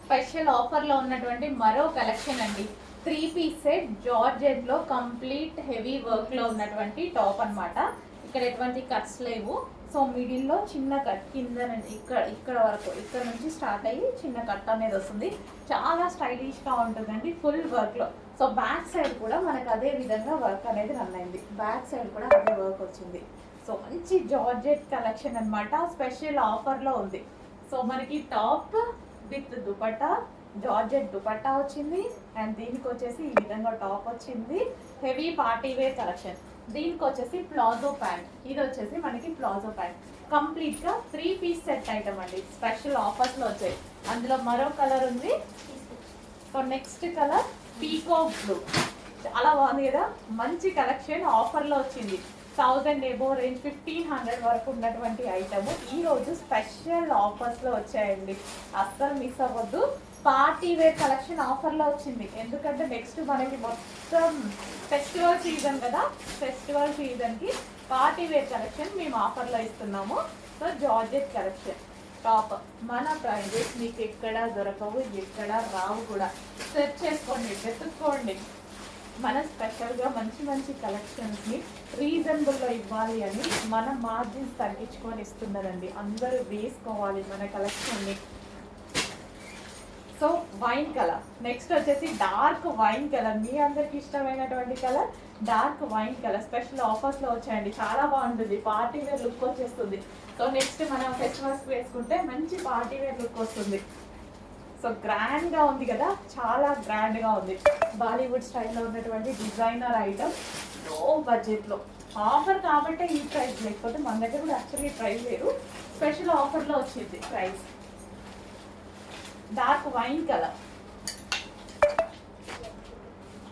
Special ఆఫర్లో ఉన్నటువంటి మరో కలెక్షన్ అండి. 3 పీస్ సెట్ జార్జెట్లో కంప్లీట్ హెవీ వర్క్లో ఉన్నటువంటి టాప్ అన్నమాట. ఇక్కడ ఎటువంటి కట్స్ లేవు. సో మిడిల్లో చిన్న కట్ కింద ఇక్కడ వరకు ఇక్కడ నుంచి స్టార్ట్ అయ్యి చిన్న కట్ అనేది వస్తుంది. చాలా స్టైలిష్గా ఉంటుందండి ఫుల్ వర్క్లో. సో బ్యాక్ సైడ్ కూడా మనకు అదే విధంగా వర్క్ అనేది రన్ అయింది. బ్యాక్ సైడ్ కూడా అదే వర్క్ వచ్చింది. సో మంచి జార్జెట్ కలెక్షన్ అన్నమాట. స్పెషల్ ఆఫర్లో ఉంది. సో మనకి top with dupatta, georgette dupatta వచ్చింది. అండ్ దీనికి వచ్చేసి ఈ విధంగా టాప్ వచ్చింది. Heavy party wear collection. దీనికి వచ్చేసి ప్లాజో ప్యాంట్. ఇది వచ్చేసి మనకి ప్లాజో ప్యాంట్. కంప్లీట్గా 3 పీస్ సెట్ ఐటమ్ అండి. స్పెషల్ ఆఫర్స్లో వచ్చాయి. అందులో మరో కలర్ ఉంది. So next colour peacock blue. చాలా బాగుంది కదా. మంచి కలెక్షన్ ఆఫర్లో వచ్చింది. 1000 ఎబో రేంజ్ 1500 వరకు ఉన్నటువంటి ఐటమ్ ఈరోజు స్పెషల్ ఆఫర్స్లో వచ్చాయండి. అస్సలు మిస్ అవ్వద్దు. పార్టీ వేర్ కలెక్షన్ ఆఫర్లో వచ్చింది. ఎందుకంటే నెక్స్ట్ మనకి మొత్తం ఫెస్టివల్ సీజన్ కదా. ఫెస్టివల్ సీజన్కి పార్టీ వేర్ కలెక్షన్ మేము ఆఫర్లో ఇస్తున్నాము. సో జార్జెట్ కలెక్షన్ టాప్ మన ప్రైజెస్ మీకు ఎక్కడ దొరకవు, ఎక్కడ రావు కూడా. సెర్చ్ చేసుకోండి, వెతుక్కోండి. మన స్పెషల్గా మంచి మంచి కలెక్షన్స్ని రీజనబుల్లో ఇవ్వాలి అని మన మార్జిన్స్ తగ్గించుకొని ఇస్తున్నదండి. అందరూ వేసుకోవాలి మన కలెక్షన్ని. So wine colour. నెక్స్ట్ వచ్చేసి డార్క్ వైన్ కలర్. మీ అందరికి ఇష్టమైనటువంటి colour dark wine colour. Special ఆఫర్స్లో వచ్చాయండి. చాలా బాగుంటుంది. పార్టీ వేర్ లుక్ వచ్చేస్తుంది. సో నెక్స్ట్ మనం ఫెస్టివల్స్కి వేసుకుంటే మంచి పార్టీ వేర్ లుక్ వస్తుంది. సో గ్రాండ్గా ఉంది కదా, చాలా గ్రాండ్గా ఉంది. బాలీవుడ్ స్టైల్లో ఉన్నటువంటి డిజైనర్ ఐటమ్ లో బడ్జెట్లో. ఆఫర్ కాబట్టి ఈ ప్రైస్, లేకపోతే మన దగ్గర కూడా యాక్చువల్లీ ప్రైస్ లేదు. స్పెషల్ ఆఫర్లో వచ్చింది ప్రైస్. Dark wine colour.